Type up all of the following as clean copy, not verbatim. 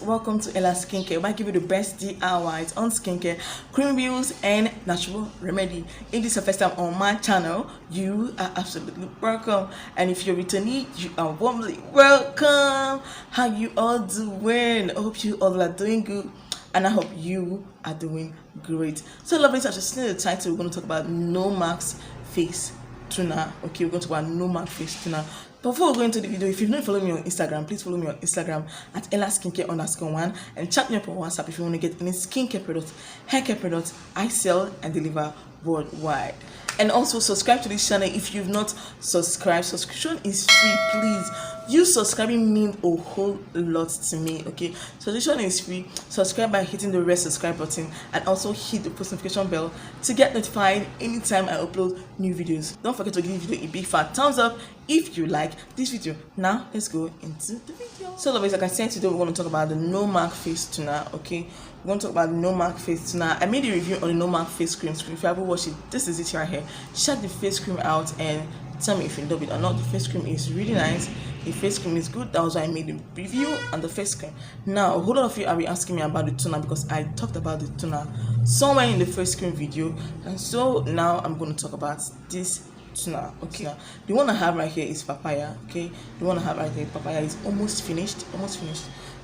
welcome to Ella Skincare, where I give you the best DIYs on skincare, cream bills and natural remedy. If this is your first time on my channel, you are absolutely welcome, and if you're returning, you are warmly welcome. How you all doing? I hope you all are doing good, and I hope you are doing great. So lovelies, as you see in the title, we're going to talk about no marks face toner. Okay, we're going to talk about no mark face toner. Before we go into the video, if you've not followed me on Instagram, please follow me on Instagram at ellaskincare_1 and chat me up on WhatsApp if you want to get any skincare products, hair care products I sell and deliver worldwide. And also subscribe to this channel if you've not subscribed. Subscription is free, please. You subscribing means a whole lot to me. Okay, subscription is free. Subscribe by hitting the red subscribe button and also hit the post notification bell to get notified anytime I upload new videos. Don't forget to give the video a big fat thumbs up if you like this video. Now let's go into the video. So lovelies, like I said, today we're going to talk about the no mark face toner. Okay, we're going to talk about the no mark face toner. I made a review on the no mark face cream. If you haven't watched it, this is it right here. Check the face cream out and tell me if you love it or not. The face cream is really nice. The face cream is good. That was why I made a review on the face cream. Now a whole lot of you are asking me about the toner because I talked about the toner somewhere in the face cream video, and so now I'm going to talk about this toner. Okay, the one I have right here is papaya. Okay, the one I have right here, papaya, is almost finished.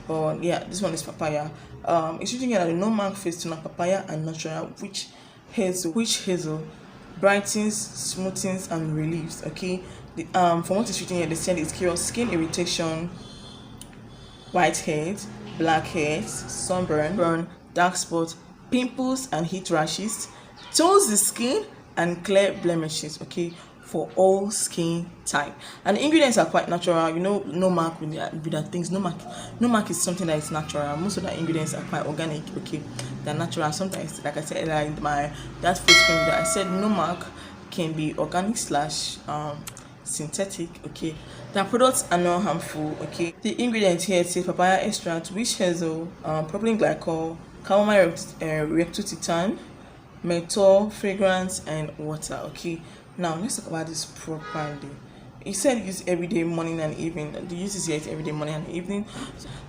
But yeah, this one is papaya. It's using the no mark face toner, papaya and natural witch hazel brightens, smoothens and relieves. Okay, from what is written here, they said it cures skin irritation, whiteheads, blackheads, sunburn, dark spots, pimples and heat rashes, tones the skin and clear blemishes. Okay, for all skin type, and the ingredients are quite natural. You know, no mark with that things. No mark is something that is natural. Most of the ingredients are quite organic. Okay, they're natural. Sometimes, like I said, like that face cream that I said, no mark can be organic / synthetic. Okay, the products are not harmful. Okay, the ingredients here say papaya extract, witch hazel, propylene glycol, chamomile rectutitan, menthol fragrance and water. Okay, now let's talk about this properly. It said use every day, morning and evening. The use is here every day, morning and evening.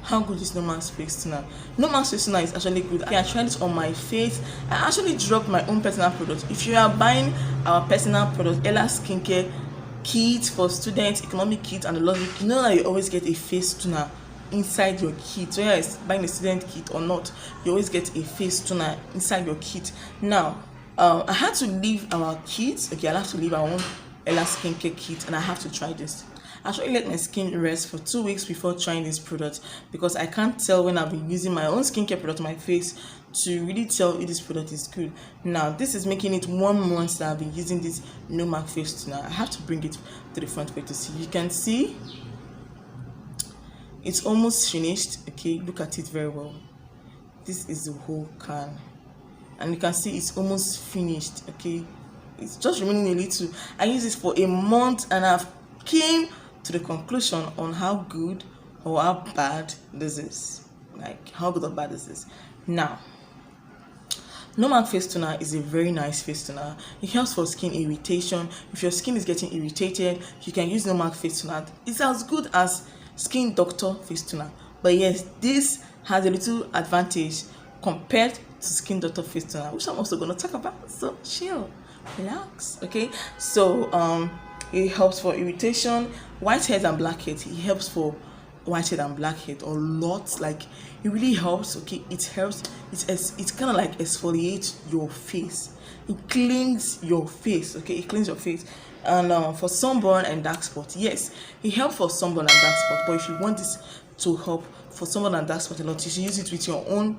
How good is no mark face toner? No mark face toner is actually good. I tried it on my face. I actually dropped my own personal product. If you are buying our personal product, Ella Skincare kit for students, economic kit and the lot, you know that you always get a face toner inside your kit. So yeah, buying a student kit or not, you always get a face toner inside your kit. Now I had to leave our kit. Okay, I have to leave our own Ella Skincare kit and I have to try this. I actually let my skin rest for 2 weeks before trying this product because I can't tell when I've been using my own skincare product on my face to really tell if this product is good. Now this is making it 1 month that I've been using this no mark face toner. I have to bring it to the front way to see. You can see it's almost finished. Okay, look at it very well. This is the whole can, and you can see it's almost finished. Okay, it's just remaining a little. I used this for a month and I've came to the conclusion on how good or how bad this is. Like how good or bad is this. Now no mark face toner is a very nice face toner. It helps for skin irritation. If your skin is getting irritated, you can use no mark face toner. It's as good as Skin Doctor face toner, but yes, this has a little advantage compared to Skin Doctor face toner, which I'm also going to talk about. So chill, relax. Okay, so it helps for irritation, whiteheads and blackheads. It helps for whitehead and blackhead a lot. Like it really helps. Okay, it helps. It's kind of like exfoliates your face. It cleans your face. Okay, it cleans your face. And for sunburn and dark spot, yes, it helps for sunburn and dark spot. But if you want this to help for sunburn and dark spot a lot, you should use it with your own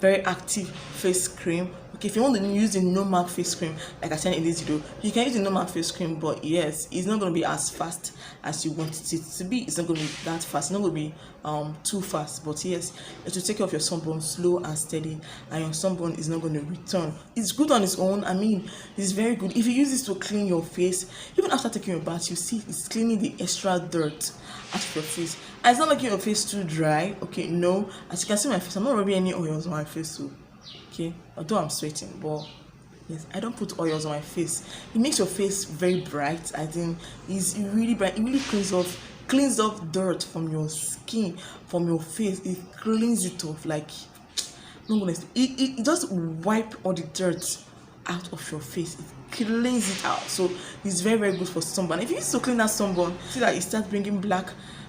very active face cream. Okay, if you want to use the no mark face cream, like I said in this video, you can use the no mark face cream, but yes, it's not going to be as fast as you want it to be. It's not going to be that fast. It's not going to be too fast, but yes, it will take care of your sunburn slow and steady, and your sunburn is not going to return. It's good on its own. I mean, it's very good. If you use this to clean your face, even after taking your bath, you see it's cleaning the extra dirt out of your face, and it's not making your face too dry. Okay, no, as you can see my face, I'm not rubbing any oils on my face. So okay, although I'm sweating, but yes, I don't put oils on my face. It makes your face very bright. I think it's really bright. It really cleans off cleans off dirt from your skin, from your face. It cleans it off, like, no honestly, it just wipe all the dirt out of your face. It cleans it out. So it's very, very good for sunburn. If you use to clean that sunburn, see that it starts bringing black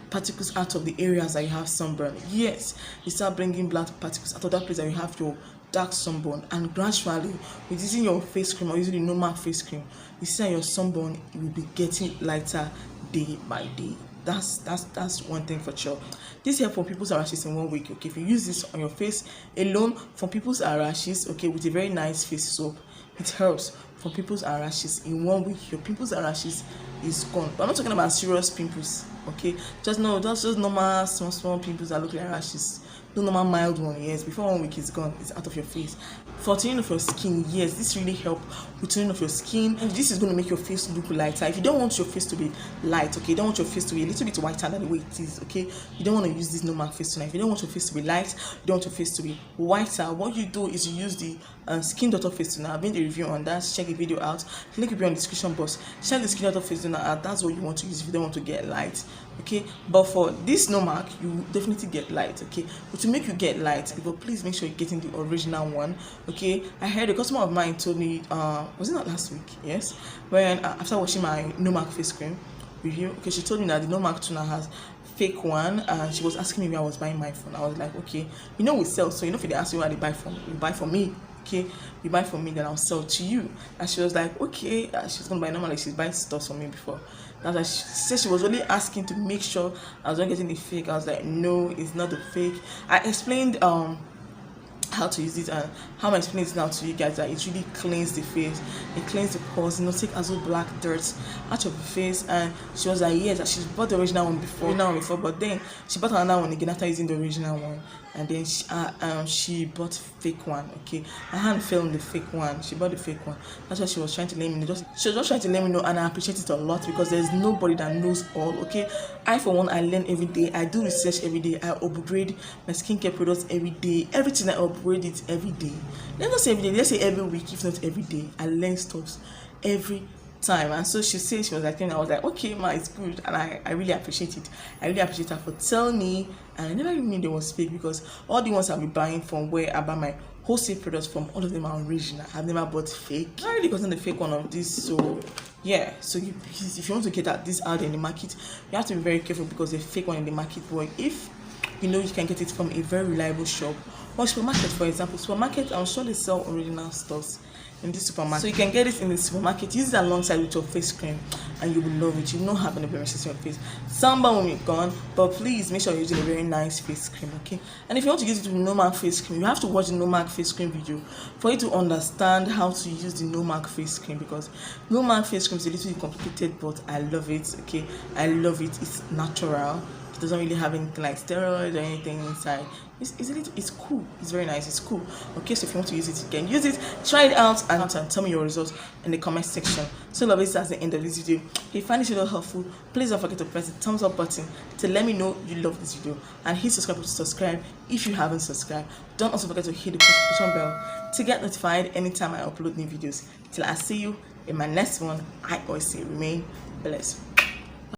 particles out of the areas that you have sunburn. Yes, you start bringing black particles out of that place that you have your dark sunburn, and gradually with using your face cream or using the normal face cream, you see that your sunburn will be getting lighter day by day. That's one thing for sure. This help for pimples and rashes in 1 week. Okay, if you use this on your face alone for pimples and rashes, okay, with a very nice face soap, it helps for pimples and rashes in 1 week. Your pimples and rashes is gone. But I'm not talking about serious pimples, okay? Just normal small pimples that look like rashes. No normal mild one. Yes, before 1 week is gone, it's out of your face. For toning of your skin, yes, this really help with toning of your skin, and this is going to make your face look lighter. If you don't want your face to be light, okay, you don't want your face to be a little bit whiter than the way it is, okay, you don't want to use this normal face toner. If you don't want your face to be light, you don't want your face to be whiter, what you do is you use the skin doctor face toner. I've made a review on that. Check the video out, link will be on the description box. Check the skin doctor face toner out. That's what you want to use if you don't want to get light, okay? But for this no mark, you definitely get light, okay? But to make you get light, but please make sure you're getting the original one, okay? I heard a customer of mine told me, was it not last week? Yes, when after watching my no mark face cream review, okay, she told me that the no mark toner has fake one, and she was asking me where I was buying my phone. I was like, okay, you know we sell, so you know if they ask you where they buy from, you buy from me, okay? You buy from me, then I'll sell to you. And she was like, okay, she's gonna buy normal, like she's buying stuff from me before. That's why she said she was only asking to make sure I was not getting the fake. I was like, no, it's not the fake. I explained how to use it, and how I'm explaining it now to you guys, that it really cleans the face, it cleans the pores, you know, take as well black dirt out of the face. And she was like, yes, she bought the original one before, but then she bought another one again after using the original one, and then she bought fake one, okay? Her hand fell on the fake one, she bought the fake one. That's why she was trying to let me know. She was just trying to let me know, and I appreciate it a lot, because there's nobody that knows all, okay? I, for one, I learn every day. I do research every day. I upgrade my skincare products every day. Everything I upgrade it every day. Let's not say every day, let's say every week, if not every day. I learn stuff every time. And so she said, she was like, I was like, okay, ma, it's good. And I really appreciate it. I really appreciate her for telling me. And I never even knew they was fake, because all the ones I'll be buying from where I buy my wholesale products from, all of them are original. I've never bought fake. I really gotten the fake one of this. So yeah, so if you want to get this out in the market, you have to be very careful, because the fake one in the market, boy, if you know you can get it from a very reliable shop or supermarket. For example, supermarket, I'm sure they sell original stuffs in this supermarket, so you can get it in the supermarket. Use it alongside with your face cream and you will love it. You will not have any blemishes on your face. Sunburn will be gone, but please make sure you're using a very nice face cream, okay? And if you want to use it with normal face cream, you have to watch the no mark face cream video for you to understand how to use the no mark face cream, because no mark face cream is a little bit complicated, but I love it, okay? I love it. It's natural. It doesn't really have anything like steroids or anything inside. It's cool. It's very nice. It's cool. Okay, so if you want to use it, you can use it. Try it out and tell me your results in the comment section. So lovelies, that's the end of this video. If you find this video helpful, please don't forget to press the thumbs up button to let me know you love this video, and hit subscribe to subscribe if you haven't subscribed. Don't also forget to hit the notification bell to get notified anytime I upload new videos. Till I see you in my next one, I always say remain blessed.